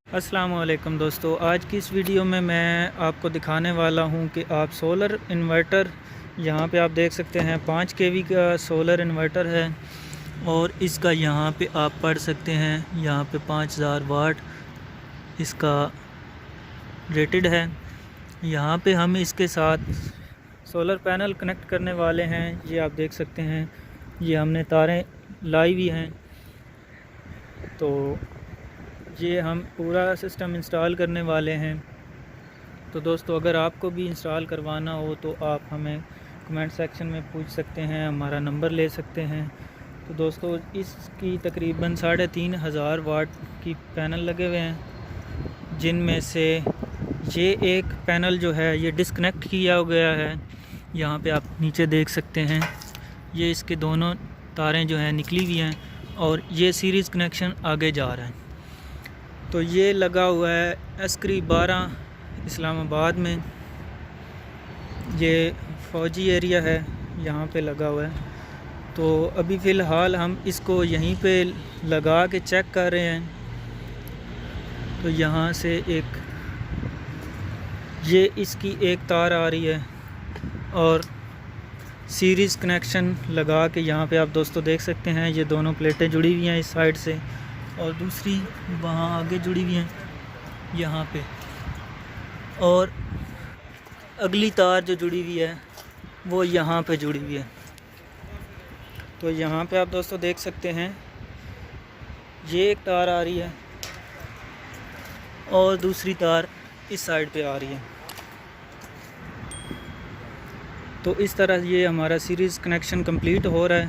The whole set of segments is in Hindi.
अस्सलाम वालेकुम दोस्तों, आज की इस वीडियो में मैं आपको दिखाने वाला हूं कि आप सोलर इन्वर्टर, यहां पे आप देख सकते हैं 5 केवी का सोलर इन्वर्टर है और इसका यहां पे आप पढ़ सकते हैं, यहां पे 5000 वाट इसका रेटेड है। यहां पे हम इसके साथ सोलर पैनल कनेक्ट करने वाले हैं। ये आप देख सकते हैं, ये हमने तारें लाई हुई हैं। तो ये हम पूरा सिस्टम इंस्टॉल करने वाले हैं। तो दोस्तों, अगर आपको भी इंस्टॉल करवाना हो तो आप हमें कमेंट सेक्शन में पूछ सकते हैं, हमारा नंबर ले सकते हैं। तो दोस्तों, इसकी तकरीबन 3500 वाट की पैनल लगे हुए हैं, जिनमें से ये एक पैनल जो है ये डिस्कनेक्ट किया गया है। यहाँ पे आप नीचे देख सकते हैं, ये इसके दोनों तारें जो हैं निकली हुई हैं और ये सीरीज़ कनेक्शन आगे जा रहा है। तो ये लगा हुआ है अस्करी 12 इस्लामाबाद में। ये फ़ौजी एरिया है, यहाँ पे लगा हुआ है। तो अभी फ़िलहाल हम इसको यहीं पे लगा के चेक कर रहे हैं। तो यहाँ से ये इसकी एक तार आ रही है और सीरीज़ कनेक्शन लगा के यहाँ पे आप दोस्तों देख सकते हैं, ये दोनों प्लेटें जुड़ी हुई हैं इस साइड से और दूसरी वहाँ आगे जुड़ी हुई हैं यहाँ पे, और अगली तार जो जुड़ी हुई है वो यहाँ पे जुड़ी हुई है। तो यहाँ पे आप दोस्तों देख सकते हैं, ये एक तार आ रही है और दूसरी तार इस साइड पे आ रही है। तो इस तरह ये हमारा सीरीज़ कनेक्शन कंप्लीट हो रहा है।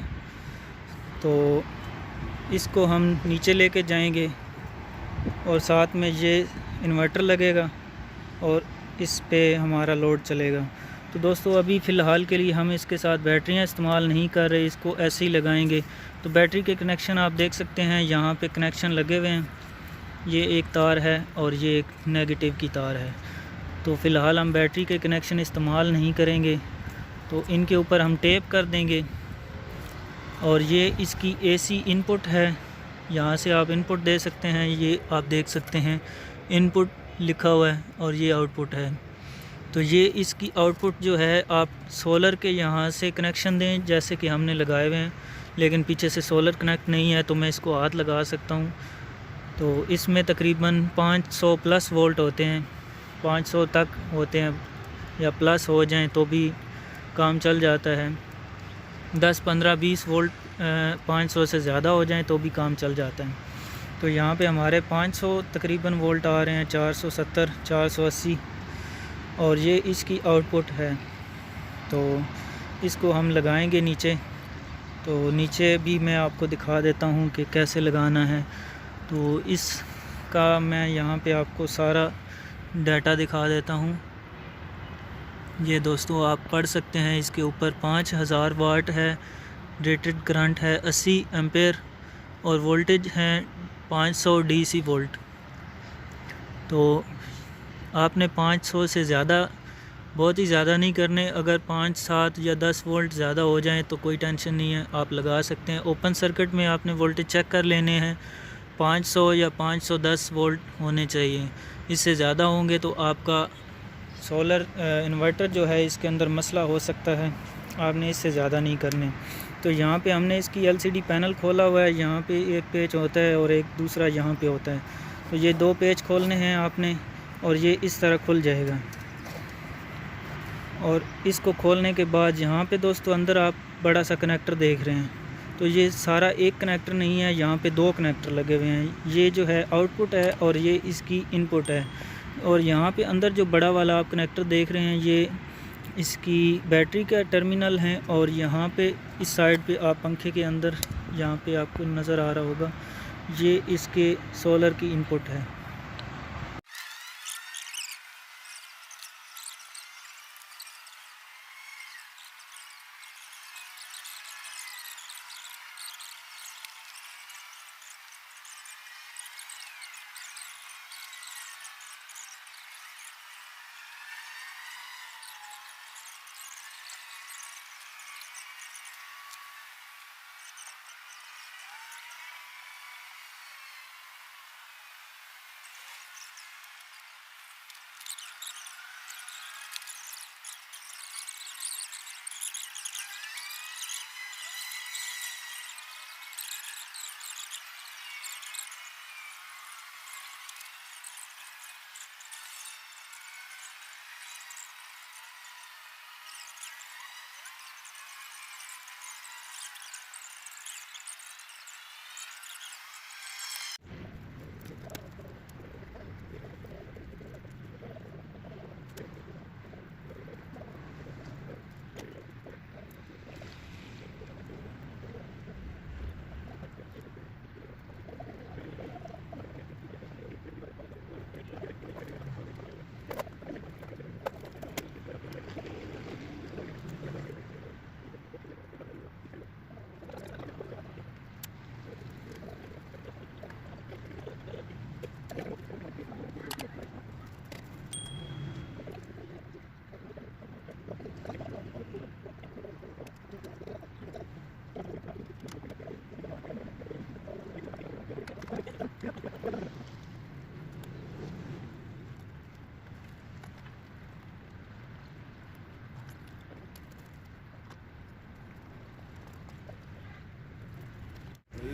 तो इसको हम नीचे लेके जाएंगे और साथ में ये इन्वर्टर लगेगा और इस पे हमारा लोड चलेगा। तो दोस्तों, अभी फ़िलहाल के लिए हम इसके साथ बैटरियां इस्तेमाल नहीं कर रहे, इसको ऐसे ही लगाएंगे। तो बैटरी के कनेक्शन आप देख सकते हैं, यहाँ पे कनेक्शन लगे हुए हैं। ये एक तार है और ये एक नेगेटिव की तार है। तो फ़िलहाल हम बैटरी के कनेक्शन इस्तेमाल नहीं करेंगे, तो इनके ऊपर हम टेप कर देंगे। और ये इसकी एसी इनपुट है, यहाँ से आप इनपुट दे सकते हैं। ये आप देख सकते हैं इनपुट लिखा हुआ है और ये आउटपुट है। तो ये इसकी आउटपुट जो है आप सोलर के यहाँ से कनेक्शन दें, जैसे कि हमने लगाए हुए हैं, लेकिन पीछे से सोलर कनेक्ट नहीं है तो मैं इसको हाथ लगा सकता हूँ। तो इसमें तकरीबन 500 प्लस वोल्ट होते हैं, 500 तक होते हैं या प्लस हो जाएं तो भी काम चल जाता है। 10, 15, 20 वोल्ट 500 से ज़्यादा हो जाएं तो भी काम चल जाता है। तो यहाँ पे हमारे 500 तकरीबन वोल्ट आ रहे हैं, 470, 480, और ये इसकी आउटपुट है। तो इसको हम लगाएंगे नीचे। तो नीचे भी मैं आपको दिखा देता हूँ कि कैसे लगाना है। तो इसका मैं यहाँ पे आपको सारा डाटा दिखा देता हूँ। ये दोस्तों आप पढ़ सकते हैं, इसके ऊपर 5000 वाट है, रेटेड करंट है 80 एम्पेयर और वोल्टेज है 500 डीसी वोल्ट। तो आपने 500 से ज़्यादा, बहुत ही ज़्यादा नहीं करने। अगर 5, 7 या 10 वोल्ट ज़्यादा हो जाएं तो कोई टेंशन नहीं है, आप लगा सकते हैं। ओपन सर्किट में आपने वोल्टेज चेक कर लेने हैं, 500 या 510 वोल्ट होने चाहिए। इससे ज़्यादा होंगे तो आपका सोलर इन्वर्टर जो है इसके अंदर मसला हो सकता है। आपने इससे ज़्यादा नहीं करने। तो यहाँ पे हमने इसकी एलसीडी पैनल खोला हुआ है, यहाँ पे एक पेच होता है और एक दूसरा यहाँ पे होता है। तो ये 2 पेच खोलने हैं आपने और ये इस तरह खुल जाएगा। और इसको खोलने के बाद यहाँ पे दोस्तों अंदर आप बड़ा सा कनेक्टर देख रहे हैं। तो ये सारा एक कनेक्टर नहीं है, यहाँ पे 2 कनेक्टर लगे हुए हैं। ये जो है आउटपुट है और ये इसकी इनपुट है। और यहाँ पे अंदर जो बड़ा वाला आप कनेक्टर देख रहे हैं, ये इसकी बैटरी का टर्मिनल है। और यहाँ पे इस साइड पे आप पंखे के अंदर, यहाँ पे आपको नज़र आ रहा होगा, ये इसके सोलर की इनपुट है।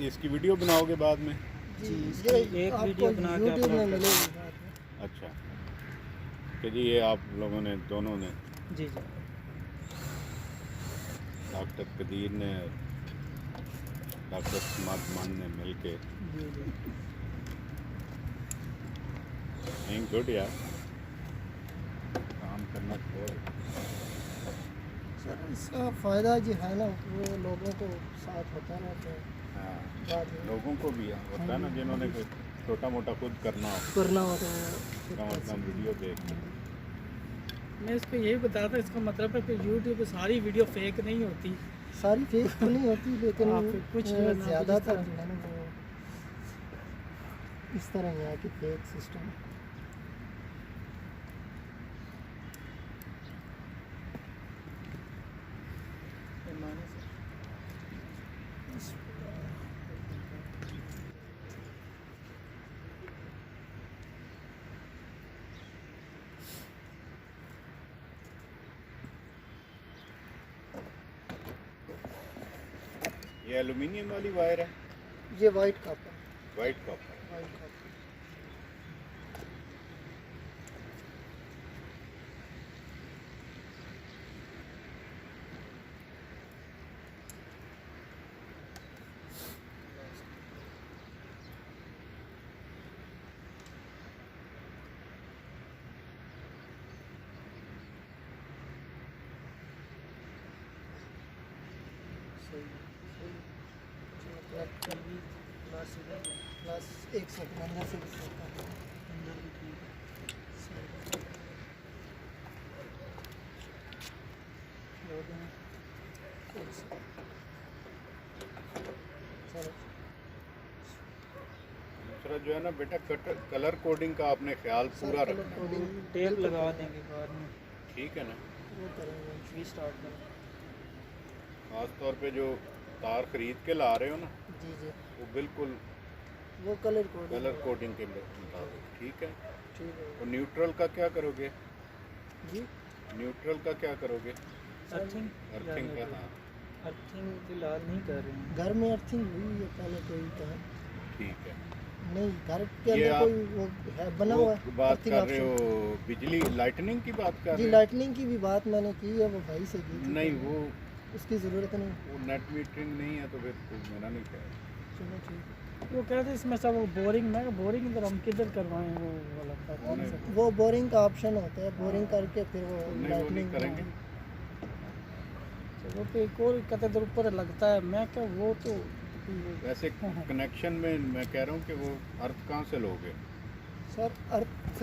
इसकी वीडियो बनाओगे बाद में? जी इसकी ये एक आपको वीडियो बना के यूट्यूब में अपलोड कर मिलेगी बाद में। अच्छा, कि जी ये आप लोगों ने दोनों ने, जी जी डॉक्टर कदीर ने डॉक्टर समात मान ने मिल के, जी जी नहीं गुड यार, काम करना छोड़। सर इसका फ़ायदा जो है ना वो लोगों को साथ होता रहता है हाँ, बाद में लोगों को भी होता है ना, जिन्होंने कोई छोटा मोटा खुद करना हो, करना होता है। कम से कम वीडियो देख के। मैं इसको यही बताता, इसका मतलब है कि यूट्यूब पे सारी वीडियो फेक नहीं होती। सारी फेक तो नहीं होती लेकिन हाँ, फिर कुछ जो है ना, ज़्यादातर जिस जो है ना वो इस तरह है कि फेक सिस्टम। पैमाने से ये एल्युमिनियम वाली वायर है, ये white copper, white copper. White copper. Plus एक सेकंड अंदर से भी सकता है, अंदर भी ठीक है। सही। दो दिन। एक सेकंड। चलो दूसरा जो है ना बेटा, कलर कोडिंग का आपने ख्याल पूरा सर कलर रखना, कोडिंग टेप लगा देंगे बाद में, ठीक है ना? वो करेंगे। रीस्टार्ट करें। खास तौर पे जो तार खरीद के ला रहे हो ना, जी जी वो बिल्कुल वो कलर कोडिंग कलर कोडिंग के मुताबिक, ठीक है? ठीक है और न्यूट्रल का क्या करोगे? जी। न्यूट्रल का क्या करोगे? अर्थिंग अर्थिंग का, हाँ अर्थिंग फिलहाल नहीं कर रहे हैं। घर में अर्थिंग हुई है पहले कोई का ठीक है। नहीं, घर के ये अंदर आप कोई वो है बना वो हुआ है बात अर्थिंग कर रहे ऑप्शन। हो बिजली लाइटनिंग की बात कर जी रहे हो? लाइटनिंग की भी बात मैंने की है, वो भाई से की थी। नहीं, वो उसकी ज़रूरत नहीं। वो नेट मीटरिंग नहीं है, तो फिर कुछ मेरा नहीं ख्याल। चलो ठीक वो कहते हैं इसमें सब बोरिंग, मैं बोरिंग इधर हम किधर करवाएं वो वाला नहीं, है। वो बोरिंग का ऑप्शन होता है, बोरिंग करके फिर वो नहीं, वो नहीं लाइटनिंग करेंगे। तो वो तो एक और कहते इधर ऊपर लगता है, मैं क्या वो तो वैसे कनेक्शन में मैं कह रहा हूँ कि वो अर्थ कहाँ से लोगे? सर अर्थ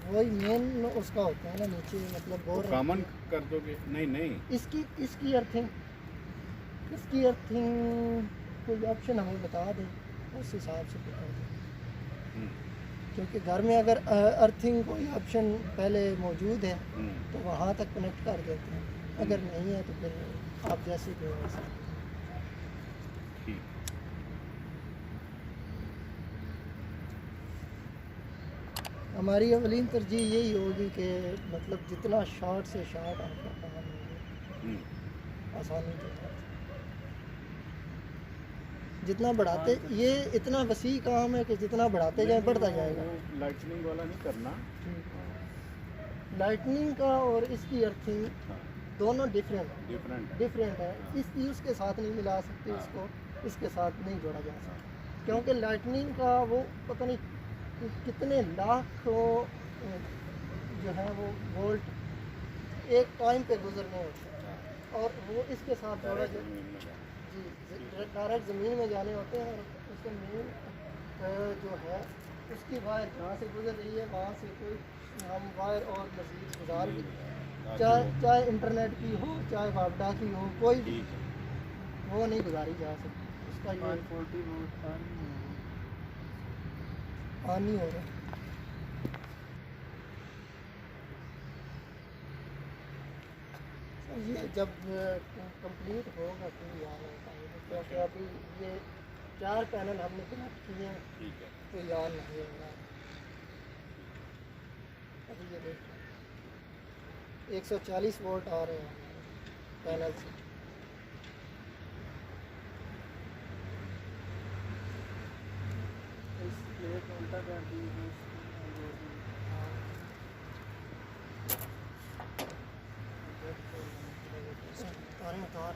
वही मेन उसका होता है ना नीचे, मतलब बोर कॉमन कर दोगे? नहीं नहीं, इसकी अर्थिंग कोई ऑप्शन हमें बता दें, उस हिसाब से बता दें। हम्म, क्योंकि घर में अगर अर्थिंग कोई ऑप्शन पहले मौजूद है हम्म, तो वहाँ तक कनेक्ट कर देते हैं, अगर नहीं है तो फिर आप जैसे भी वैसे। ठीक। हमारी अवलीन तरजीह यही होगी कि मतलब जितना शॉर्ट से शॉर्ट आपका काम हो हम्म, आसानी के साथ, जितना बढ़ाते ये इतना वसी काम है कि जितना बढ़ाते जाए बढ़ता जाएगा। वो लाइटनिंग वाला नहीं करना। लाइटनिंग का और इसकी अर्थिंग हाँ, दोनों डिफरेंट डिफरेंट है। इसकी उसके साथ नहीं मिला सकते, इसको इसके साथ नहीं जोड़ा जा सकता, क्योंकि लाइटनिंग का वो पता नहीं कितने लाख जो है वो वोल्ट एक टाइम पे गुजरने होते हैं, और वो इसके साथ जोड़ा जा जी डायरेक्ट ज़मीन में जाने होते हैं। और उसके मेन जो है उसकी वायर जहाँ से गुजर रही है वहाँ से कोई हम वायर और मज़ीद गुजार भी, चाहे इंटरनेट की हो चाहे वापडा की हो, कोई भी ठीक है। वो नहीं गुजारी जा सकती। उसका ये 540 वोल्ट ऑन नहीं हो रहा। ये जब कंप्लीट होगा तो याद होता है, क्योंकि अभी ये 4 पैनल हमने कनेक्ट किए हैं ठीक है। तो याद नहीं होगा। अभी ये देखो 140 वोल्ट आ रहे हैं पैनल से। उल्टा कर दी तारें उतार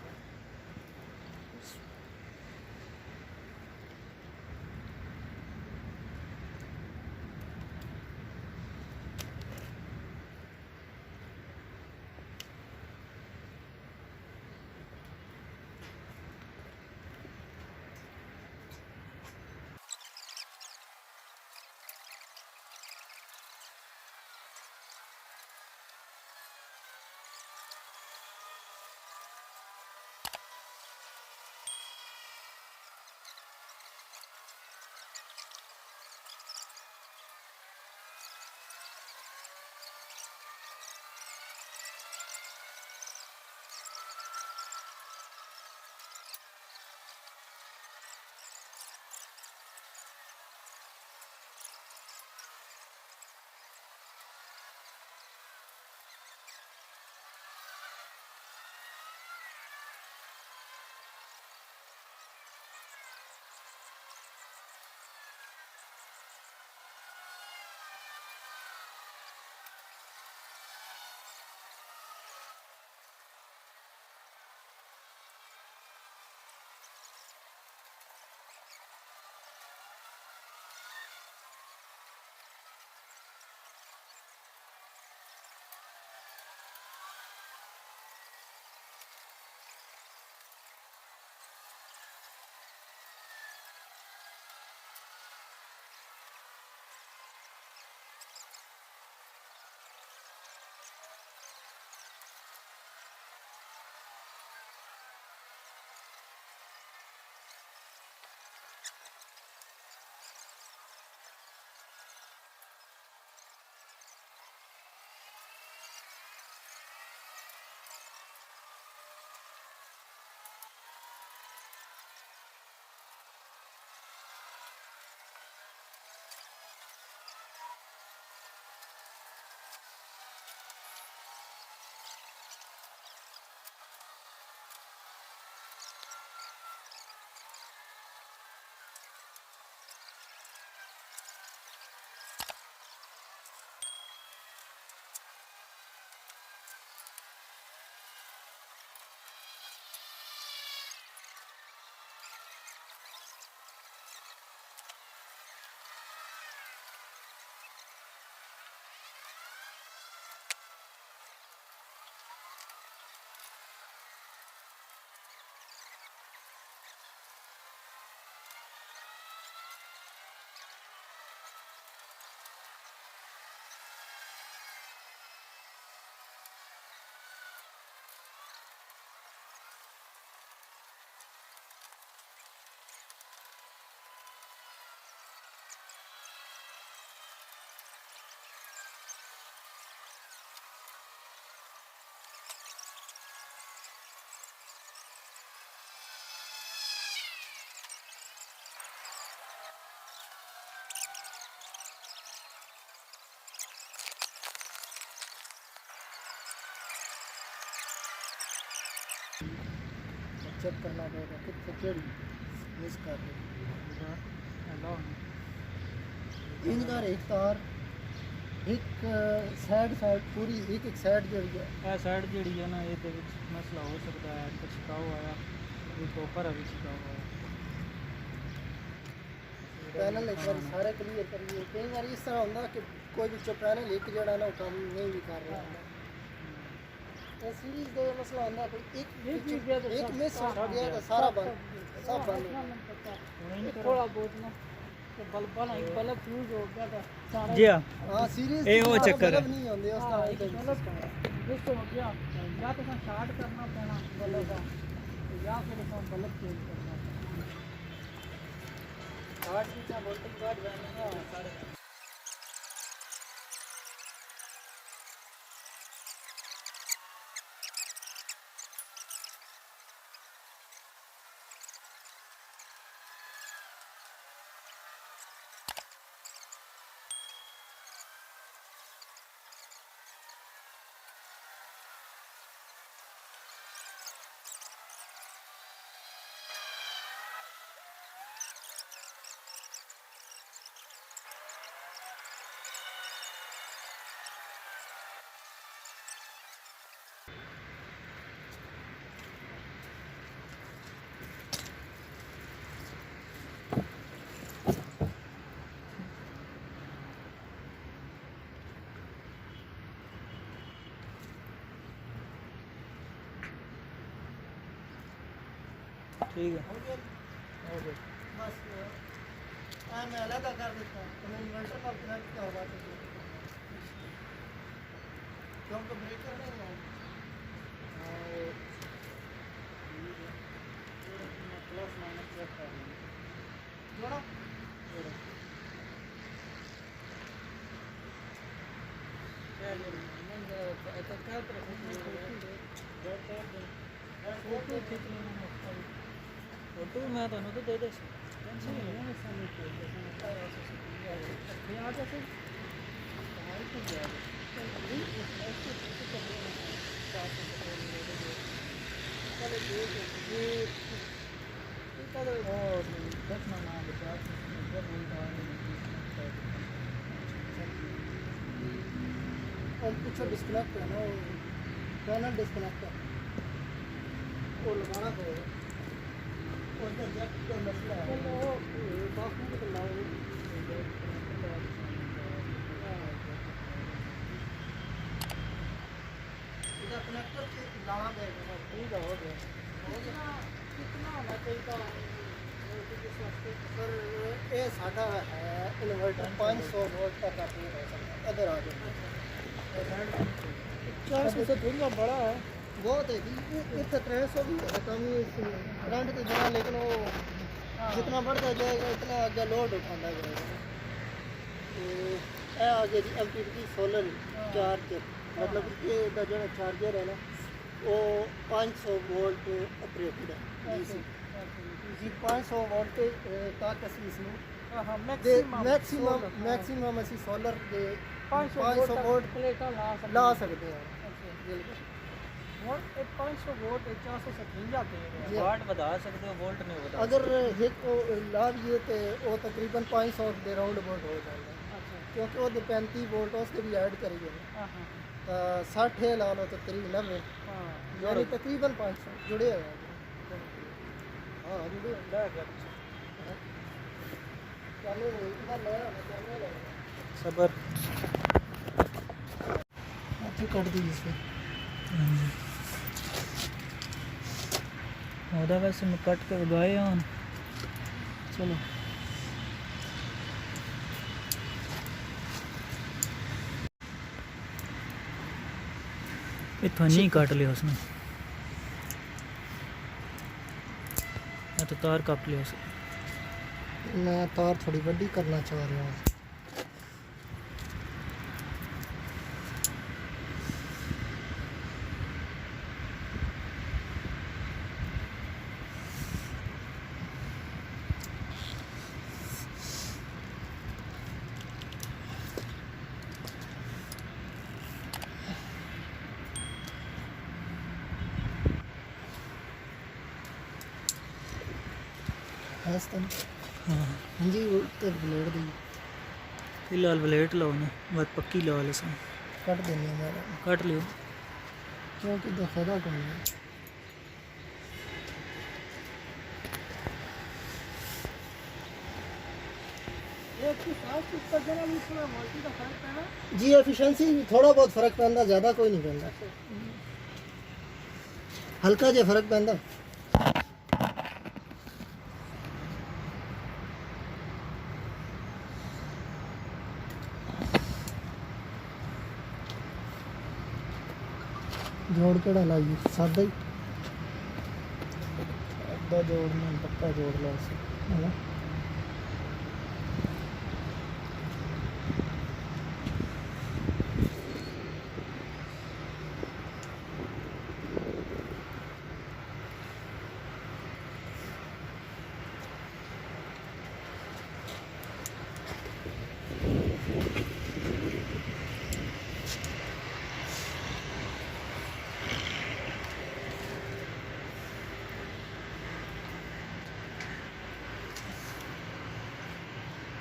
चेक करना पड़ेगा कितने केड़ी मिस कर रहे इनका एक तार एक साइड पूरी एक साइड जड़ी है ਇਹ ਸਾਈਡ ਜਿਹੜੀ ਹੈ ਨਾ ਇਹਦੇ ਵਿੱਚ ਮਸਲਾ ਹੋ ਸਕਦਾ ਹੈ ਕਿ ਛਿਕਾਓ ਆਇਆ ਇਹ ਉੱਪਰ ਵੀ ਛਿਕਾਓ ਆਇਆ पैनल एक बार सारे क्लियर करिए कई बार इस तरह होता कि कोई भी पैनल एक जड़ा ना वो काम नहीं भी कर रहा ये सीरीज का मसला होता कोई एक मिस हो गया तो सारा बंद सब बंद थोड़ा बहुत ना तो बल्ब फ्यूज हो गया था सारा जी हाँ हां सीरीज ਇਹ ਉਹ ਚੱਕਰ ਹੈ नहीं होंगे उस तरह मिस हो गया या तो शार्ट करना पैना बल्ब का या फिर बल्ब चेंज करना पैना 8 की वोल्टेज बाद जाने ठीक है। हो गया हो गया। बस मैं अलग कर देता हूँ तो मैं इन्वर्टर पर कनेक्ट क्या होगा तो क्योंकि ब्रेकर नहीं है प्लस माइनस चेक कर लेंगे। जोड़ा फोटो खींच लेना है उसका भी। फोटो मैं तो दे दे नहीं नहीं ऐसा नहीं कोई जैसा लगता है ऐसे से नहीं आएगा। ये आ जैसे बाहर क्यों जा रहे नहीं ऐसे ऐसे कर लेना है 400 ले लो चलो ये चलो और देखना ना बचा जब उल्टा और पीछे डिस्कनेक्ट है ना पैनल डिस्कनेक्ट है वो लगाना पड़ेगा और जब का मसला है चलो बाकी को लाओ इधर कनेक्टर लाना पड़ेगा ठीक है हो गया कितना होना चाहिए सर ये साढ़ा है इन्वर्टर 500 वोल्ट तक अपनी हो सकता है इधर आ जाओ 400 से थोड़ा बड़ा है बहुत है जी इतना 300 भी है कम ही करंट तो जाना लेकिन वो जितना बढ़ता जाएगा इतना आगे लोड उठाना जाएगा तो ये आगे जी एमपीपी सोलर चार्जर मतलब ये जो चार्जर है ना वो 500 वोल्ट ऑपरेटेड है जी 500 वोल्ट तक ਅਸੀਂ ਇਸ ਨੂੰ हाँ ਮੈਕਸਿਮਮ ਅਸੀਂ ਸੋਲਰ ਦੇ 500 वोल्ट प्लेटा ਲਾ ਸਕਦੇ ਹਾਂ ਬਿਲਕੁਲ ਹੁਣ ਇਹ 500 वोल्ट 400 से खींच जाते हैं जी। वाट बता सकते हो, वोल्ट नहीं बता अगर एक को ला लिए तो वो तकरीबन 500 ਦੇ ਰਾਉਂਡ ਅਬਾਊਟ ਹੋ ਜਾਂਦਾ अच्छा ਕਿਉਂਕਿ ਉਹਦੇ 35 ਵੋਲਟ ਉਸ ਤੇ ਵੀ ਐਡ ਕਰੀਏ हाँ हाँ ਤਾਂ 60 ਲਾ ਲਓ ਤਾਂ ਕਰੀਬ 90 हाँ यानी तकरीबन 500 जुड़े हुए हैं हाँ जुड़े ले गया चलो इधर ले चलने लगे सबर अच्छी कर दी इसमें ਉਹਦਾ ਵੈਸੇ ਮੈਂ ਕੱਟ ਕੇ ਵਗਾਏ ਹਨ ਚਲੋ इतना नहीं काट लिया उसने, मैं तो तार काट लिया उसने। मैं तार थोड़ी बड़ी करना चाह रहा हूँ हाँ हाँ जी वो तो ब्लेड दी फिलहाल ब्लेड लाओ ना बात पक्की ला ले सन कट देनी है मेरा काट लियो क्योंकि तो फायदा कौन है एक की साथ इसका जरा भी थोड़ा मल्टी का फर्क है ना जी एफिशिएंसी थोड़ा बहुत फर्क पैंदा ज़्यादा कोई नहीं पैंदा हल्का जो फर्क पैंदा जोड़ केड़ा लाइए सादा ही अद्धा जोड़ना पक्का जोड़ लो इसे है ना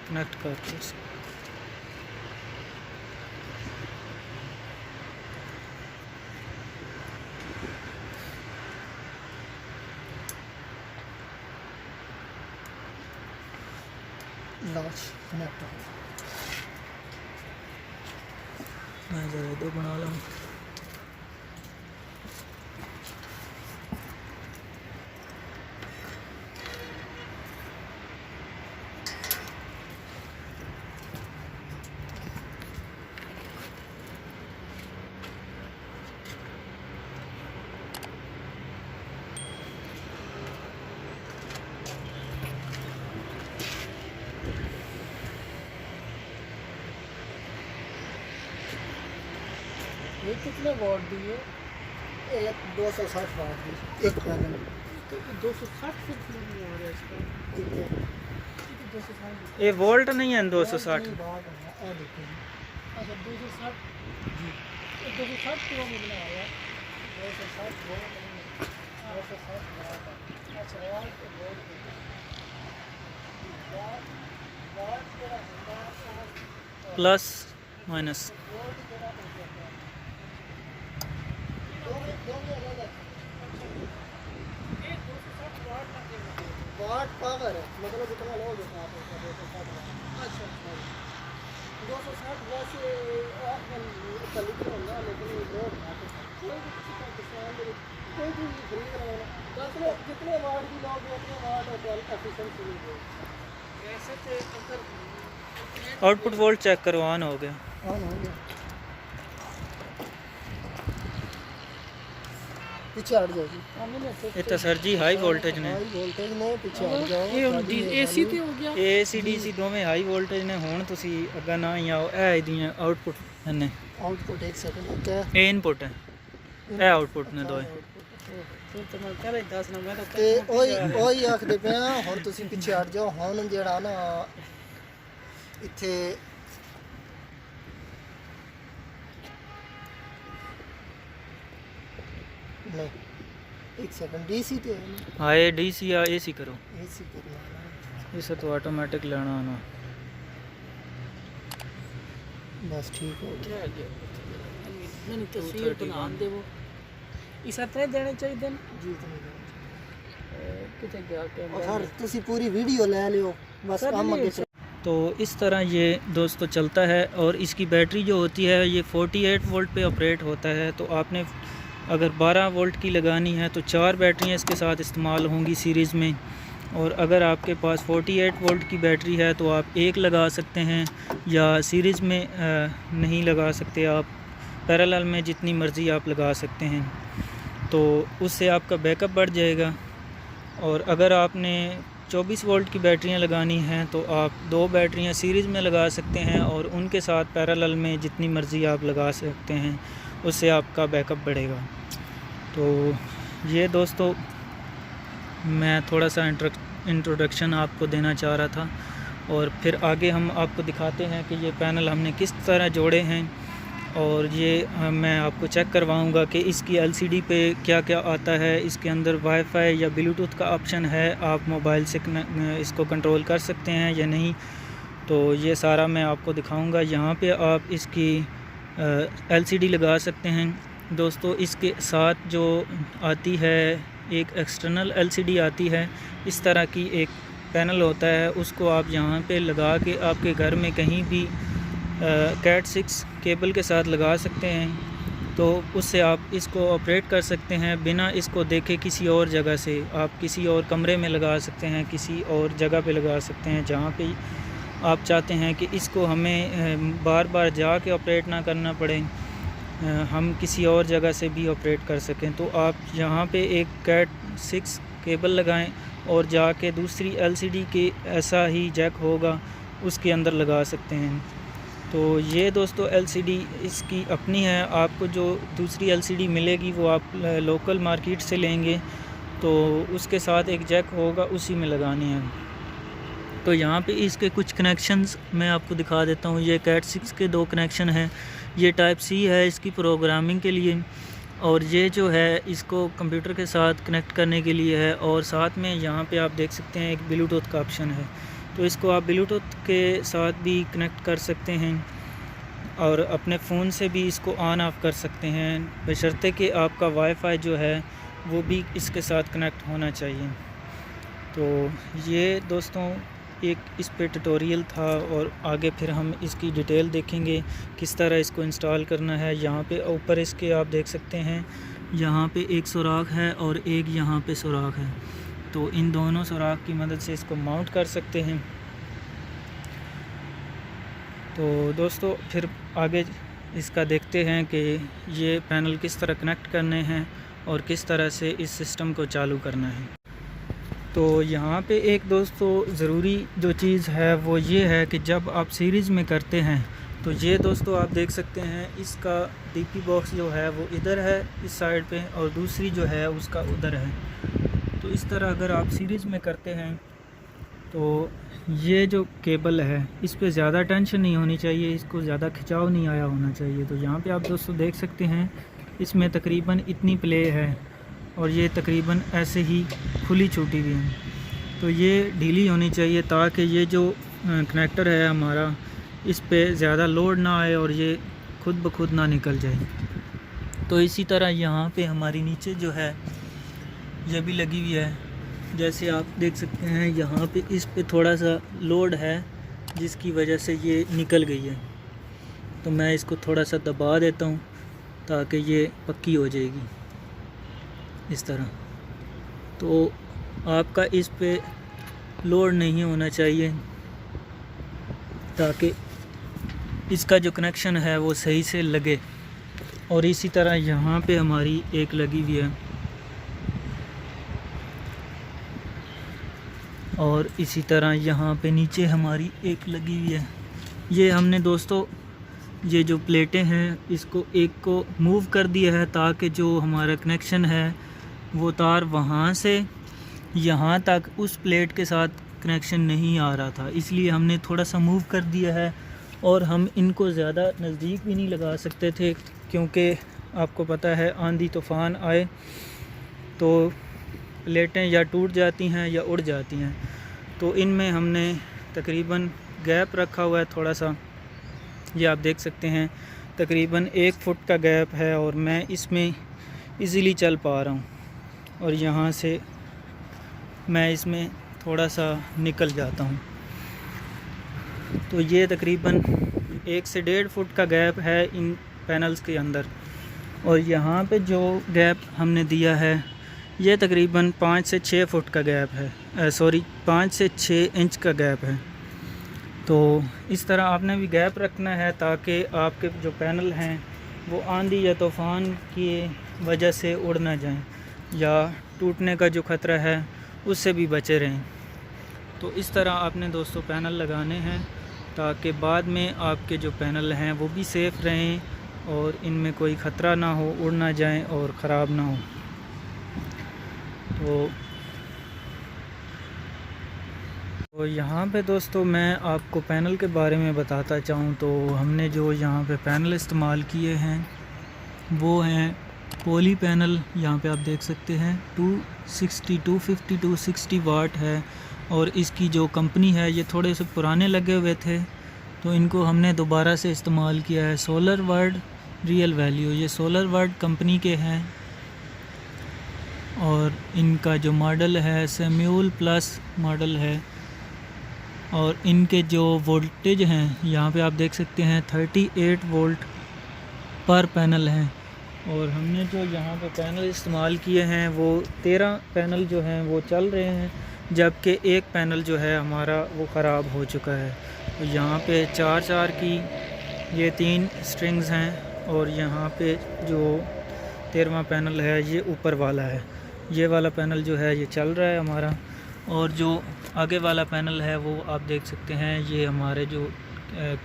कनेक्ट कर दो इसे। लॉन्च कनेक्ट मैं ज़रा दो बना लूँ ये कितने वॉट दिए? एक 260 वाट दी एक पैनल। तो 260 फिर क्यों नहीं आ रहा इसका? कितने 260 ये वोल्ट नहीं है 260। वाट है, ये देखिए जी। अच्छा 260 जी, 260 क्यों नहीं बना रहा? 260 वोल्ट नहीं, 260 वाट है। अच्छा वाट तो वोल्ट वाट वाट का प्लस माइनस। वोल्ट का दोनों अलग है। ये 260 वाट ना के वाट पावर है, मतलब इतना लोग है आप 260 वाट। अच्छा 260 वैसे लिख होगा, लेकिन ये लोग कोई भी किसी का किसान कोई भी खरीद रहा है जितने वाट की लोग उतने वाट और एफिशिएंसी नहीं है। वैसे तो अगर आउटपुट वोल्ट चेक करो, ऑन हो गया। हाँ हो गया। पीछे हट जाओ जी। ये तो सर जी हाई वोल्टेज ने, हाई वोल्टेज में पीछे हट जाओ। ये एसी ਤੇ ਹੋ ਗਿਆ AC DC दोवें हाई वोल्टेज ने। हुण तुसी अग्गा ना ही आओ। ए इदियां आउटपुट ने, आउटपुट एक सेकंड क्या है? ए इनपुट है, ए आउटपुट ने दोए। ਫਿਰ ਤਾਂ ਮੈਂ ਕਹਿੰਦਾ 10 ਨਾ ਮੈਂ ਤਾਂ ਤੇ ਉਹੀ ਆਖਦੇ ਪਿਆ। ਹੁਣ ਤੁਸੀਂ ਪਿੱਛੇ ਹਟ ਜਾਓ। ਹੁਣ ਜਿਹੜਾ ਨਾ ਇੱਥੇ नहीं एक सेकंड डीसी ते हाई DC या AC करो। एसी करना है। इसे तो ऑटोमेटिक लेना आना। बस ठीक हो गया। ਮੈਨੂੰ ਤਸਵੀਰ ਬਣਾਉਣ ਦੇਵੋ। ਇਸ ਤਰ੍ਹਾਂ ਦੇਣੇ ਚਾਹੀਦੇ ਨੇ जी तुम ਕਿਤੇ ਗਿਆ और ਕੈਮਰਾ सर तुसी पूरी वीडियो ले लियो बस सर, हम नहीं, आगे सर। तो इस तरह ये दोस्तों चलता है। और इसकी बैटरी जो होती है ये 48 वोल्ट पे ऑपरेट होता है। तो आपने अगर 12 वोल्ट की लगानी है तो 4 बैटरियाँ इसके साथ इस्तेमाल होंगी सीरीज़ में। और अगर आपके पास 48 वोल्ट की बैटरी है तो आप एक लगा सकते हैं, या सीरीज़ में नहीं लगा सकते आप, पैरेलल में जितनी मर्ज़ी आप लगा सकते हैं। तो उससे आपका बैकअप बढ़ जाएगा। और अगर आपने 24 वोल्ट की बैटरियां लगानी हैं तो आप 2 बैटरियां सीरीज़ में लगा सकते हैं और उनके साथ पैरेलल में जितनी मर्ज़ी आप लगा सकते हैं, उससे आपका बैकअप बढ़ेगा। तो ये दोस्तों मैं थोड़ा सा इंट्रोडक्शन आपको देना चाह रहा था। और फिर आगे हम आपको दिखाते हैं कि ये पैनल हमने किस तरह जोड़े हैं। और ये मैं आपको चेक करवाऊंगा कि इसकी LCD पे क्या क्या आता है। इसके अंदर वाईफाई या ब्लूटूथ का ऑप्शन है, आप मोबाइल से इसको कंट्रोल कर सकते हैं या नहीं। तो ये सारा मैं आपको दिखाऊंगा। यहाँ पे आप इसकी LCD लगा सकते हैं। दोस्तों इसके साथ जो आती है एक एक्सटर्नल LCD आती है, इस तरह की एक पैनल होता है, उसको आप यहाँ पे लगा के आपके घर में कहीं भी कैट 6 केबल के साथ लगा सकते हैं। तो उससे आप इसको ऑपरेट कर सकते हैं बिना इसको देखे। किसी और जगह से आप किसी और कमरे में लगा सकते हैं, किसी और जगह पे लगा सकते हैं जहाँ पे आप चाहते हैं कि इसको हमें बार बार जाके ऑपरेट ना करना पड़े, हम किसी और जगह से भी ऑपरेट कर सकें। तो आप यहाँ पे एक कैट 6 केबल लगाएं और जाके दूसरी LCD के ऐसा ही जैक होगा उसके अंदर लगा सकते हैं। तो ये दोस्तों LCD इसकी अपनी है। आपको जो दूसरी LCD मिलेगी वो आप लोकल मार्केट से लेंगे, तो उसके साथ एक जैक होगा, उसी में लगानी है। तो यहाँ पे इसके कुछ कनेक्शंस मैं आपको दिखा देता हूँ। ये कैट 6 के 2 कनेक्शन हैं। ये टाइप C है इसकी प्रोग्रामिंग के लिए, और ये जो है इसको कंप्यूटर के साथ कनेक्ट करने के लिए है। और साथ में यहाँ पे आप देख सकते हैं एक ब्लूटूथ का ऑप्शन है, तो इसको आप ब्लूटूथ के साथ भी कनेक्ट कर सकते हैं और अपने फ़ोन से भी इसको ऑन ऑफ़ कर सकते हैं, बशर्ते कि आपका वाईफाई जो है वो भी इसके साथ कनेक्ट होना चाहिए। तो ये दोस्तों एक इस पे ट्यूटोरियल था, और आगे फिर हम इसकी डिटेल देखेंगे किस तरह इसको इंस्टॉल करना है। यहाँ पे ऊपर इसके आप देख सकते हैं, यहाँ पे एक सुराख है और एक यहाँ पे सुराख है। तो इन दोनों सुराख की मदद से इसको माउंट कर सकते हैं। तो दोस्तों फिर आगे इसका देखते हैं कि ये पैनल किस तरह कनेक्ट करने हैं और किस तरह से इस सिस्टम को चालू करना है। तो यहाँ पे एक दोस्तों ज़रूरी जो चीज़ है वो ये है कि जब आप सीरीज़ में करते हैं तो ये दोस्तों आप देख सकते हैं इसका डीपी बॉक्स जो है वो इधर है इस साइड पे, और दूसरी जो है उसका उधर है। तो इस तरह अगर आप सीरीज़ में करते हैं तो ये जो केबल है इस पे ज़्यादा टेंशन नहीं होनी चाहिए, इसको ज़्यादा खिंचाव नहीं आया होना चाहिए। तो यहाँ पे आप दोस्तों देख सकते हैं इसमें तकरीबन इतनी प्ले है और ये तकरीबन ऐसे ही खुली छूटी हुई है। तो ये ढीली होनी चाहिए ताकि ये जो कनेक्टर है हमारा इस पे ज़्यादा लोड ना आए और ये खुद ब खुद ना निकल जाए। तो इसी तरह यहाँ पे हमारी नीचे जो है ये भी लगी हुई है, जैसे आप देख सकते हैं यहाँ पे इस पे थोड़ा सा लोड है जिसकी वजह से ये निकल गई है। तो मैं इसको थोड़ा सा दबा देता हूँ ताकि ये पक्की हो जाएगी इस तरह। तो आपका इस पे लोड नहीं होना चाहिए ताकि इसका जो कनेक्शन है वो सही से लगे। और इसी तरह यहाँ पे हमारी एक लगी हुई है और इसी तरह यहाँ पे नीचे हमारी एक लगी हुई है। ये हमने दोस्तों ये जो प्लेटें हैं इसको एक को मूव कर दिया है ताकि जो हमारा कनेक्शन है वो तार वहाँ से यहाँ तक उस प्लेट के साथ कनेक्शन नहीं आ रहा था, इसलिए हमने थोड़ा सा मूव कर दिया है। और हम इनको ज़्यादा नज़दीक भी नहीं लगा सकते थे क्योंकि आपको पता है आंधी तूफ़ान आए तो प्लेटें या टूट जाती हैं या उड़ जाती हैं। तो इनमें हमने तकरीबन गैप रखा हुआ है थोड़ा सा, ये आप देख सकते हैं तकरीबन 1 फुट का गैप है और मैं इसमें इजीली चल पा रहा हूँ। और यहाँ से मैं इसमें थोड़ा सा निकल जाता हूँ। तो ये तकरीबन 1 से 1.5 फुट का गैप है इन पैनल्स के अंदर। और यहाँ पे जो गैप हमने दिया है ये तकरीबन 5 से 6 फुट का गैप है, 5 से 6 इंच का गैप है। तो इस तरह आपने भी गैप रखना है ताकि आपके जो पैनल हैं वो आंधी या तूफ़ान की वजह से उड़ ना जाएं या टूटने का जो ख़तरा है उससे भी बचे रहें। तो इस तरह आपने दोस्तों पैनल लगाने हैं ताकि बाद में आपके जो पैनल हैं वो भी सेफ़ रहें और इनमें कोई ख़तरा ना हो, उड़ ना जाएं और ख़राब ना हो। तो यहाँ पे दोस्तों मैं आपको पैनल के बारे में बताता चाहूँ तो हमने जो यहाँ पे पैनल इस्तेमाल किए हैं वो हैं पॉली पैनल। यहाँ पे आप देख सकते हैं 260, 250, 260 वाट है। और इसकी जो कंपनी है ये थोड़े से पुराने लगे हुए थे तो इनको हमने दोबारा से इस्तेमाल किया है। सोलर वर्ल्ड रियल वैल्यू, ये सोलर वर्ल्ड कंपनी के हैं और इनका जो मॉडल है सेम्यूल प्लस मॉडल है। और इनके जो वोल्टेज हैं यहाँ पे आप देख सकते हैं 38 वोल्ट पर पैनल हैं। और हमने जो यहाँ पे पैनल इस्तेमाल किए हैं वो 13 पैनल जो हैं वो चल रहे हैं, जबकि एक पैनल जो है हमारा वो ख़राब हो चुका है। तो यहाँ पे 4 की ये 3 स्ट्रिंग्स हैं और यहाँ पे जो 13वां पैनल है ये ऊपर वाला है। ये वाला पैनल जो है ये चल रहा है हमारा, और जो आगे वाला पैनल है वो आप देख सकते हैं ये हमारे जो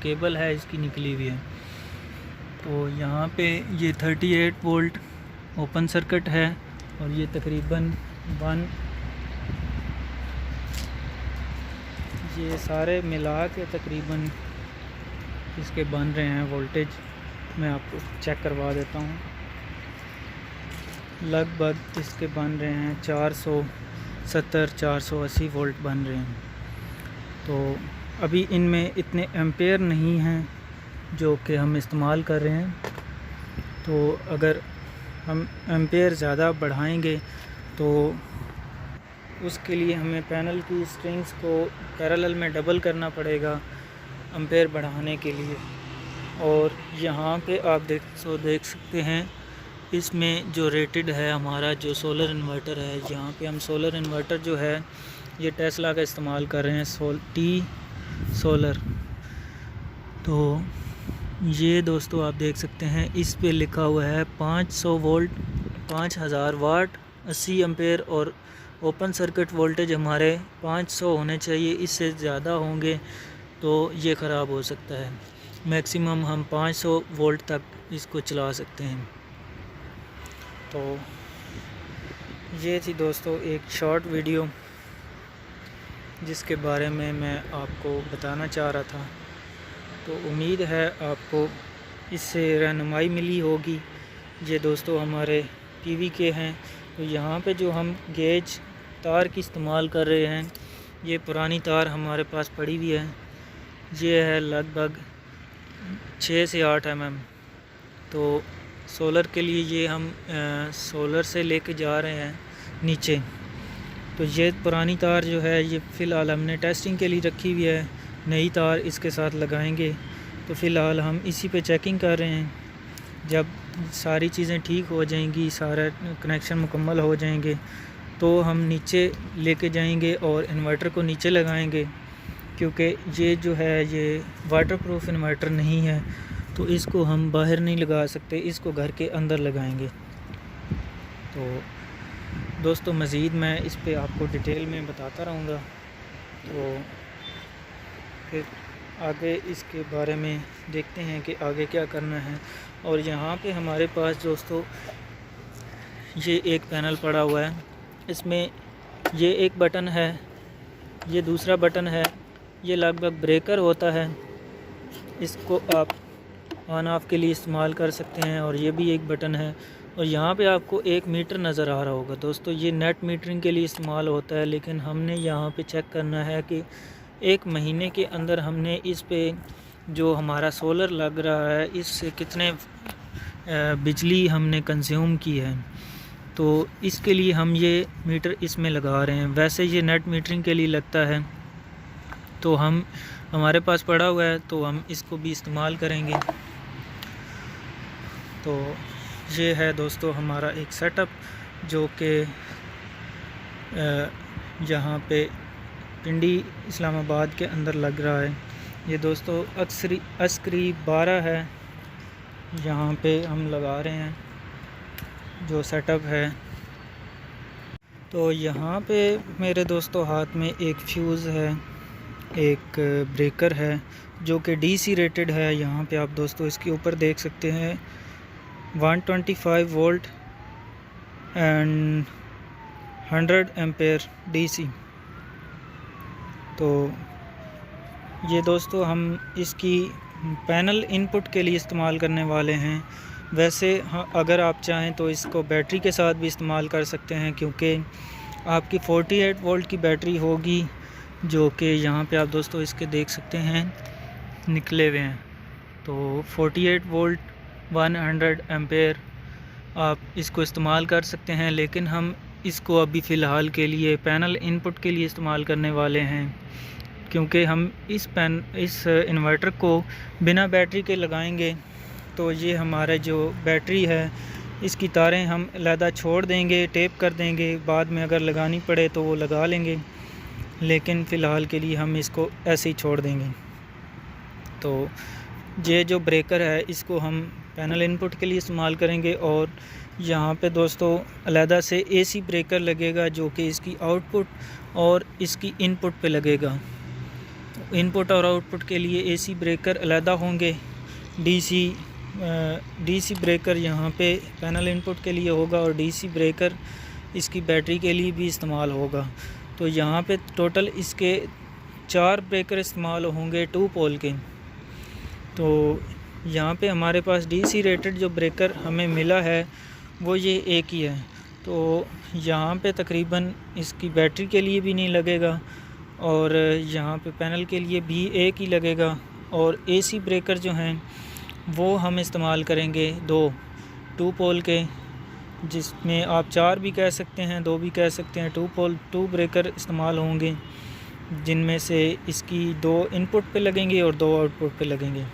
केबल है इसकी निकली हुई है। तो यहाँ पे ये 38 वोल्ट ओपन सर्किट है और ये तकरीबन ये सारे मिला के तकरीबन इसके बन रहे हैं वोल्टेज। मैं आपको चेक करवा देता हूँ, लगभग इसके बन रहे हैं 470 480 वोल्ट बन रहे हैं। तो अभी इनमें इतने एम्पेयर नहीं हैं जो कि हम इस्तेमाल कर रहे हैं। तो अगर हम एम्पेयर ज़्यादा बढ़ाएंगे तो उसके लिए हमें पैनल की स्ट्रिंग्स को पैरेलल में डबल करना पड़ेगा एम्पेयर बढ़ाने के लिए। और यहाँ पे आप देख सकते हैं इसमें जो रेटेड है हमारा जो सोलर इन्वर्टर है, यहाँ पे हम सोलर इन्वर्टर जो है ये टेस्ला का इस्तेमाल कर रहे हैं टी सोलर। तो ये दोस्तों आप देख सकते हैं इस पे लिखा हुआ है 500 वोल्ट 5000 वाट 80 एम्पेयर और ओपन सर्किट वोल्टेज हमारे 500 होने चाहिए, इससे ज़्यादा होंगे तो ये ख़राब हो सकता है। मैक्सिमम हम 500 वोल्ट तक इसको चला सकते हैं। तो ये थी दोस्तों एक शॉर्ट वीडियो जिसके बारे में मैं आपको बताना चाह रहा था। तो उम्मीद है आपको इससे रहनुमाई मिली होगी। ये दोस्तों हमारे पीवी के हैं। तो यहाँ पे जो हम गेज तार की इस्तेमाल कर रहे हैं, ये पुरानी तार हमारे पास पड़ी हुई है। ये है लगभग 6 से 8 mm। तो सोलर के लिए ये हम सोलर से लेके जा रहे हैं नीचे। तो ये पुरानी तार जो है ये फ़िलहाल हमने टेस्टिंग के लिए रखी हुई है, नई तार इसके साथ लगाएंगे। तो फ़िलहाल हम इसी पे चेकिंग कर रहे हैं। जब सारी चीज़ें ठीक हो जाएंगी, सारा कनेक्शन मुकम्मल हो जाएंगे, तो हम नीचे लेके जाएंगे और इन्वर्टर को नीचे लगाएंगे। क्योंकि ये जो है ये वाटरप्रूफ इन्वर्टर नहीं है, तो इसको हम बाहर नहीं लगा सकते, इसको घर के अंदर लगाएंगे। तो दोस्तों मज़ीद मैं इस पे आपको डिटेल में बताता रहूँगा। तो फिर आगे इसके बारे में देखते हैं कि आगे क्या करना है। और यहाँ पे हमारे पास दोस्तों ये एक पैनल पड़ा हुआ है। इसमें ये एक बटन है, ये दूसरा बटन है, ये लगभग ब्रेकर होता है। इसको आप ऑन ऑफ के लिए इस्तेमाल कर सकते हैं। और ये भी एक बटन है। और यहाँ पे आपको एक मीटर नज़र आ रहा होगा दोस्तों, ये नेट मीटरिंग के लिए इस्तेमाल होता है। लेकिन हमने यहाँ पे चेक करना है कि एक महीने के अंदर हमने इस पे जो हमारा सोलर लग रहा है इससे कितने बिजली हमने कंज्यूम की है। तो इसके लिए हम ये मीटर इसमें लगा रहे हैं। वैसे ये नेट मीटरिंग के लिए लगता है, तो हम हमारे पास पड़ा हुआ है तो हम इसको भी इस्तेमाल करेंगे। तो ये है दोस्तों हमारा एक सेटअप जो कि यहाँ पे पिंडी इस्लामाबाद के अंदर लग रहा है। ये दोस्तों अस्करी 12 है, यहाँ पे हम लगा रहे हैं जो सेटअप है। तो यहाँ पे मेरे दोस्तों हाथ में एक फ्यूज़ है, एक ब्रेकर है जो कि डीसी रेटेड है। यहाँ पे आप दोस्तों इसके ऊपर देख सकते हैं 125 वोल्ट एंड 100 एम्पेयर डीसी। तो ये दोस्तों हम इसकी पैनल इनपुट के लिए इस्तेमाल करने वाले हैं। वैसे अगर आप चाहें तो इसको बैटरी के साथ भी इस्तेमाल कर सकते हैं, क्योंकि आपकी 48 वोल्ट की बैटरी होगी जो कि यहाँ पे आप दोस्तों इसके देख सकते हैं निकले हुए हैं। तो 48 वोल्ट 100 एम्पेयर आप इसको इस्तेमाल कर सकते हैं। लेकिन हम इसको अभी फ़िलहाल के लिए पैनल इनपुट के लिए इस्तेमाल करने वाले हैं, क्योंकि हम इस इन्वर्टर को बिना बैटरी के लगाएंगे तो ये हमारा जो बैटरी है इसकी तारें हम अलहदा छोड़ देंगे, टेप कर देंगे। बाद में अगर लगानी पड़े तो वो लगा लेंगे, लेकिन फ़िलहाल के लिए हम इसको ऐसे ही छोड़ देंगे। तो ये जो ब्रेकर है इसको हम पैनल इनपुट के लिए इस्तेमाल करेंगे। और यहाँ पे दोस्तों अलहदा से एसी ब्रेकर लगेगा जो कि इसकी आउटपुट और इसकी इनपुट पे लगेगा। इनपुट और आउटपुट के लिए एसी ब्रेकर अलहदा होंगे। डीसी ब्रेकर यहाँ पे पैनल इनपुट के लिए होगा और डीसी ब्रेकर इसकी बैटरी के लिए भी इस्तेमाल होगा। तो यहाँ पे टोटल इसके 4 ब्रेकर इस्तेमाल होंगे 2 पोल के। तो यहाँ पे हमारे पास डीसी रेटेड जो ब्रेकर हमें मिला है वो ये एक ही है। तो यहाँ पे तकरीबन इसकी बैटरी के लिए भी नहीं लगेगा और यहाँ पे पैनल के लिए भी एक ही लगेगा। और एसी ब्रेकर जो हैं वो हम इस्तेमाल करेंगे 2 पोल के, जिसमें आप 4 भी कह सकते हैं, 2 भी कह सकते हैं। 2 ब्रेकर इस्तेमाल होंगे जिनमें से इसकी 2 इनपुट पे लगेंगे और 2 आउटपुट पे लगेंगे।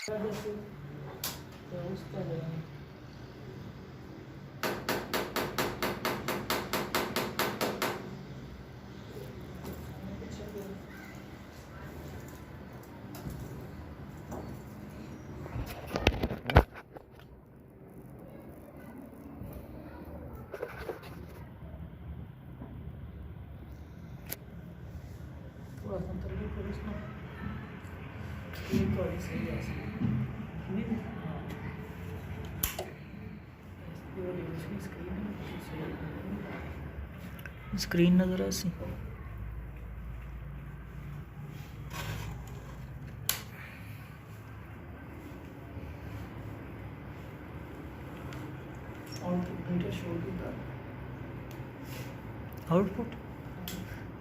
जैसे तो उस तरह थोड़ा सा तल्ली करो इसको ये थोड़ी सही है नहीं हाँ ये वाली दूसरी स्क्रीन है स्क्रीन नज़र आ सी और मीटर शो किया आउटपुट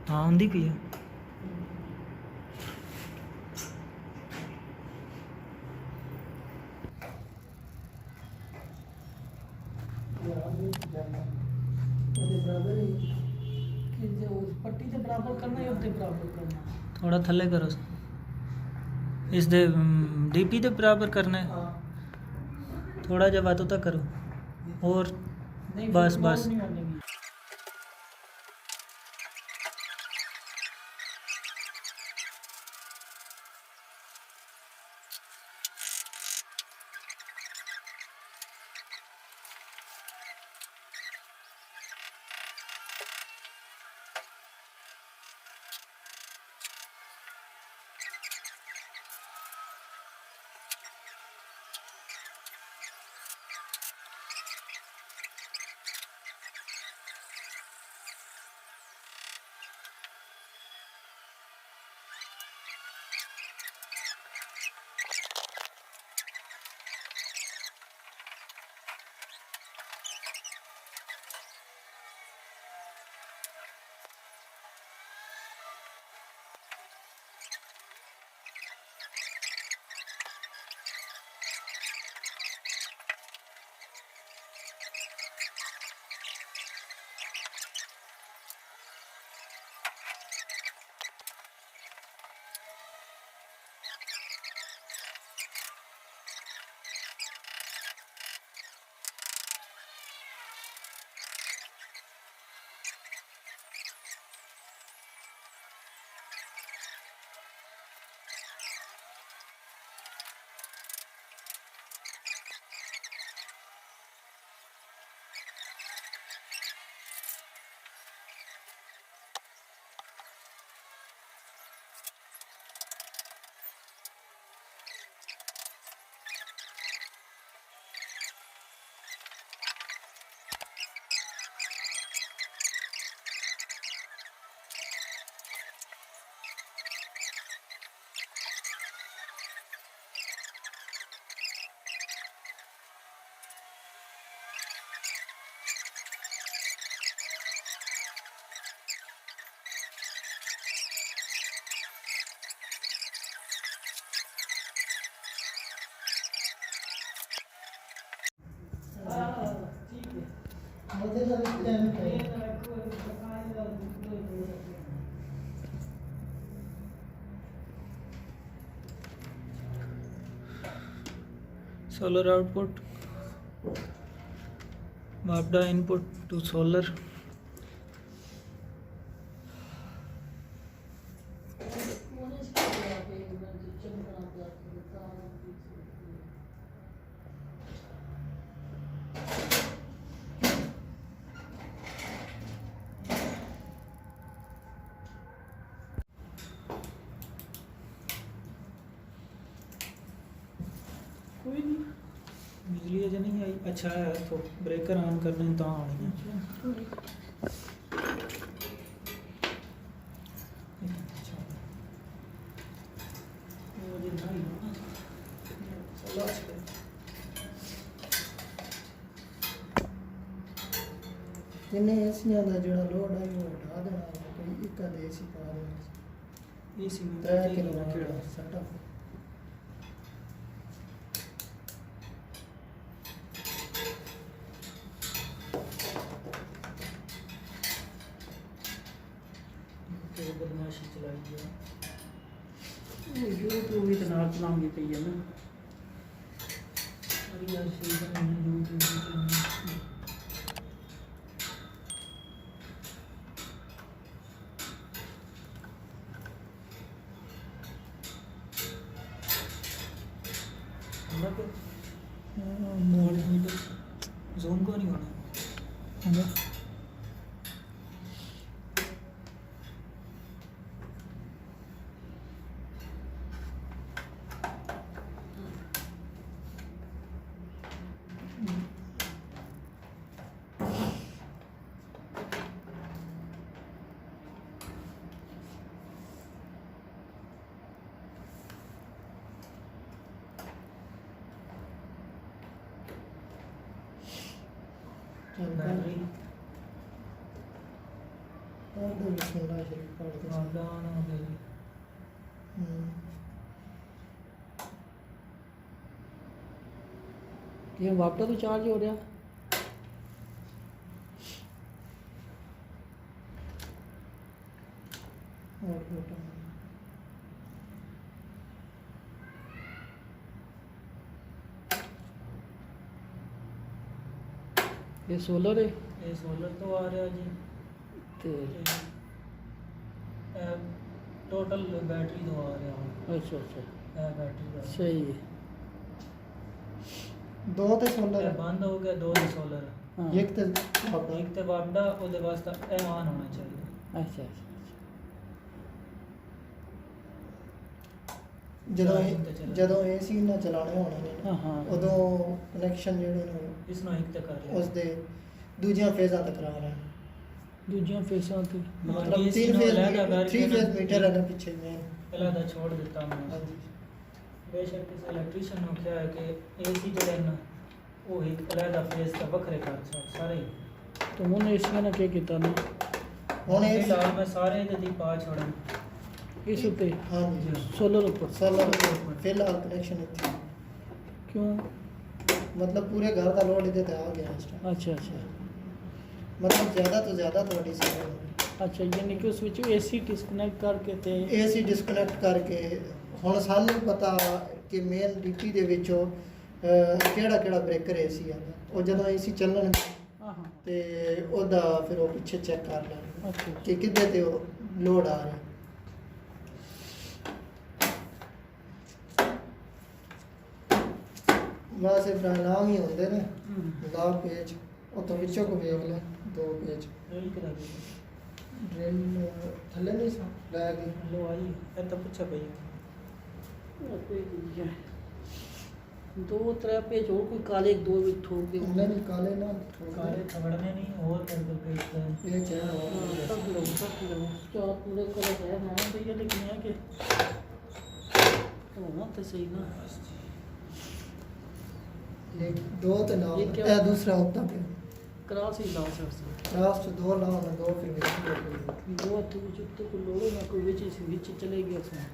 हाँ आंदी पई है पट्टी से बराबर करना या उसके बराबर करना थोड़ा थल्ले करो इस दे डीपी दे बराबर करना है हाँ थोड़ा जब बातों तक करो और नहीं बस फिर बस नहीं होने solar output Mapda input to solar कोई नहीं बिजली अजे नहीं आई अच्छा है तो ब्रेकर ऑन करने तो आनी है जिन्हें एसियां का जो लोड है वो हटा देना है कोई एक आधे एसी पा देना एसी में 3 किलो सेटअप बदमाशी चलाई है यूट्यूब भी तो नाल चलाऊंगी पई है ना बैटरी या सीजन यूट्यूब जूम को नहीं होना बैटरी और दो बिस्मिल्लाह शरीफ पढ़ के ऑन हो गई ये वापस तो चार्ज हो रहा और बटन ये सोलर है ये सोलर तो आ रहा जी ते टोटल बैटरी तो आ रहा अच्छा अच्छा बैटरी का सही है दो ते सोलर ਇਹ ਬੰਦ ਹੋ ਗਿਆ ਦੋ ਦੇ ਸੋਲਰ हाँ एक ते आपका ਇੱਕ ਤੇ ਵਾਪਡਾ ਉਹਦੇ ਵਾਸਤੇ ਇਹ ਆਨ ਹੋਣਾ ਚਾਹੀਦਾ अच्छा अच्छा ਜਦੋਂ ਏਸੀ ਨਾ ਚਲਾਣੇ ਹੋਣੇ ਨੇ हाँ हाँ ਉਦੋਂ ਕਨੈਕਸ਼ਨ ਜਿਹੜੇ ਨੇ ਇਸ ਨੂੰ ਇੱਕ ਤੇ ਕਰ ਲਿਆ ਉਸ ਦੇ ਦੂਜੀਆਂ ਫੇਜ਼ਾਂ ਤੱਕ ਕਰਾ ਰਹੇ दूजिया फेसा थे ਮਤਲਬ AC 3 ਨੂੰ ਫੇਜ਼ ਅਲੱਗ ਕਰਕੇ 3 ਫੇਜ਼ ਮੀਟਰ ਹੈ ਪਿੱਛੇ ਮੇਨ ਪਹਿਲਾਂ ਦਾ ਛੋੜ ਦਿੱਤਾ ਮੈਂ ਹਾਂਜੀ ਬੇਸ਼ੱਕ ਕਿਸੇ ਇਲੈਕਟ੍ਰੀਸ਼ੀਅਨ ਨੂੰ ਕਿਹਾ ਹੈ ਕਿ ਏਸੀ ਜਿਹੜੇ ਨੇ ਉਹ ਇੱਕ ਅਲੱਗਾ ਫੇਜ਼ ਤੇ ਵੱਖਰੇ ਕਰ ਸਾਰੇ ਹੀ। तो उन्होंने इसमें ना क्या किया ना ਹੁਣ ਇਹ ਫਿਲਹਾਲ ਮੈਂ ਸਾਰੇ ਦੇ ਦੀ ਪਾ ਛੋੜਨ इस पे ਹਾਂਜੀ सोलर ऊपर ਸੋਲਰ ਫਿਲਹਾਲ ਕਨੈਕਸ਼ਨ ਇੱਥੇ क्यों ਮਤਲਬ ਪੂਰੇ ਘਰ ਦਾ ਲੋਡ ਇਹਦੇ ਤੇ ਆ ਗਿਆ ਇਸ ਟਾਈਮ अच्छा अच्छा ਮਤਲਬ ਜ਼ਿਆਦਾ ਤੋਂ ਜ਼ਿਆਦਾ ਤੁਹਾਡੀ ਸੇਵਾ अच्छा यानी कि उस विच एसी डिस्कनेक्ट करके ते ਏਸੀ ਡਿਸਕਨੈਕਟ ਕਰਕੇ ਹੁਣ ਸਾਨੂੰ ਪਤਾ ਕਿ ਮੇਨ ਡੀਪੀ ਦੇ ਵਿੱਚੋਂ ਕਿਹੜਾ ਕਿਹੜਾ ਬ੍ਰੇਕਰ ਏਸੀ ਆ ਉਹ ਜਦੋਂ ਏਸੀ ਚੱਲਣ हाँ हाँ ਤੇ ਉਹਦਾ ਫਿਰ ਉਹ ਪਿੱਛੇ ਚੈੱਕ ਕਰ ਲੈਣ अच्छा ਕਿ ਕਿੱਦੇ ਤੇ ਉਹ ਲੋਡ ਆ ਰਿਹਾ ਬਸ ਇਹ ਨਾਮ ਹੀ ਹੁੰਦੇ ਨੇ ਲਾ ਪੇਜ ਉਹ ਤੋਂ ਵਿੱਚੋਂ ਕੋ ਵੇਖ ਲੈ ਦੋ ਪੇਜ ਡਰਿਲ ਕਰਾ ਦੇ ਡਰਿਲ ਥੱਲੇ ਨਹੀਂ ਸਾ ਲੈ ਗਈ ਲੋ ਆਈ ਇਹ ਤਾਂ ਪੁੱਛਾ ਪਈ दो त्रै पेज और कोई काले दो भी ठोक दे ਨਹੀਂ ਨਹੀਂ ਕਾਲੇ ਨਾ ਕਾਲੇ ਥਵੜਨੇ ਨਹੀਂ ਹੋਰ ਕਰ ਦੋ ਪੇਜ ਤੇ ਇਹ ਚੈਨ ਹੋ सब लोग चार पूरे कलर है हाँ भैया लेकिन है कि होना तो सही ना एक दो तो नाम ये क्या? ਇਹ ਦੂਸਰਾ होता पे क्रॉस ही ला सकते लास्ट दो नाम है दो फिर एक दो हथ जुत्ते को लोड़ो ना कोई विच चले गया उसमें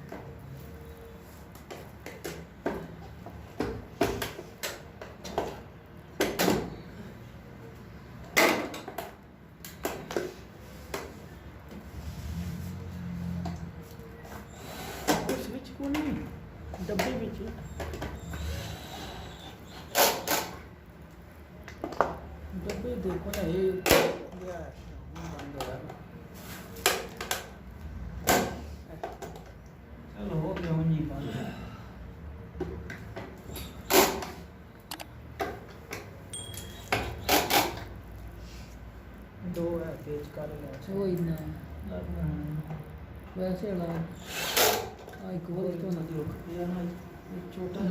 उस विच को नहीं डब्बे विच डब्बे देखो ना ये बंद हो रहा ਚਲੋ ਹੋ ਗਿਆ ਹੁਣ ਜੀ ਬੰਦ ਦੋ ਹੈ ਪੇਜ ਕਰ ਲਿਆ वो ही ना ਲੱਗਣਾ वैसे ला आई कोल तो ना ਦਿਓ ਇਹ ਨਾ छोटा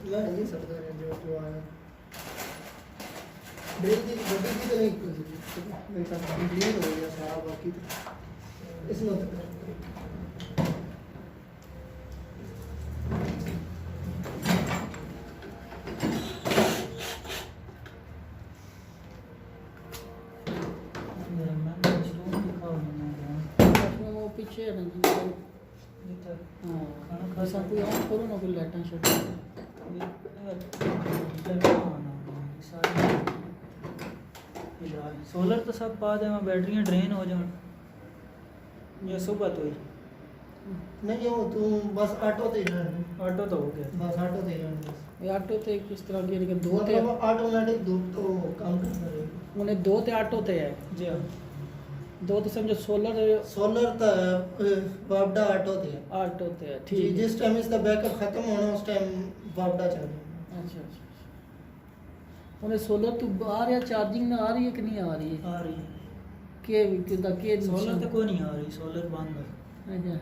ला ये सब जो जो आया ड्रिल की बड़ी की तो नहीं मेरे साथ क्लियर हो गया सारा बाकी इसमें तो ਮੈਂ ਮਸ਼ਰੂਮ ਦਿਖਾਓ ਮੈਨੂੰ वो पीछे है ना ਜਿੱਥੇ हाँ खाना खा बस कोई ऑन करो ना कोई लाइटां शट सोलर तो सब पा दे बैटरियां ड्रेन हो जान या सुबह तो ही नहीं वो तू बस ऑटो ते जाना, ऑटो तो हो गया। बस ऑटो ते जाना बस। ਇਹ ਆਟੋ ਤੇ ਕਿਸ ਤਰ੍ਹਾਂ ਦੀ ਕਿ ਦੋ ਤੇ मतलब ऑटोमेटिक धूप तो काम करता रहेगा। ਉਹਨੇ ਦੋ ਤੇ ਆਟੋ ਤੇ ਹੈ जी हाँ। ਦੋ ਤੇ ਸਮਝੋ ਸੋਲਰ सोलर तो वापडा ऑटो ते है ਆਟੋ ਤੇ ਹੈ जी, ਠੀਕ ਹੈ। जिस टाइम इसका बैकअप खत्म होना उस टाइम वापडा चल जाएगा। ਅੱਛਾ ਅੱਛਾ ਉਹਨੇ ਸੋਲਰ ਤੋਂ ਆ ਰਿਹਾ ਚਾਰजिंग ਨਾ ਆ ਰਹੀ ਹੈ ਕਿ ਨਹੀਂ ਆ ਰਹੀ ਹੈ आ रही है। ਕਿ ਕਿਦਾ ਕਿ सोलर तो कोई नहीं आ रही, सोलर बंद है। ਅੱਛਾ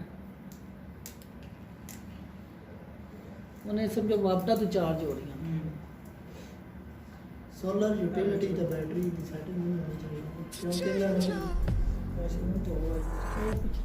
ਉਹਨੇ ਸਮਝੋ ਵਾਪਡਾ ਤੋਂ ਚਾਰਜ ਹੋ ਰਹੀਆਂ सोलर यूटिलिटी तो बैटरी की सेटिंग नहीं होनी चाहिए क्योंकि वैसे नहीं तो हुआ है। ਉਹ ਕੁਛ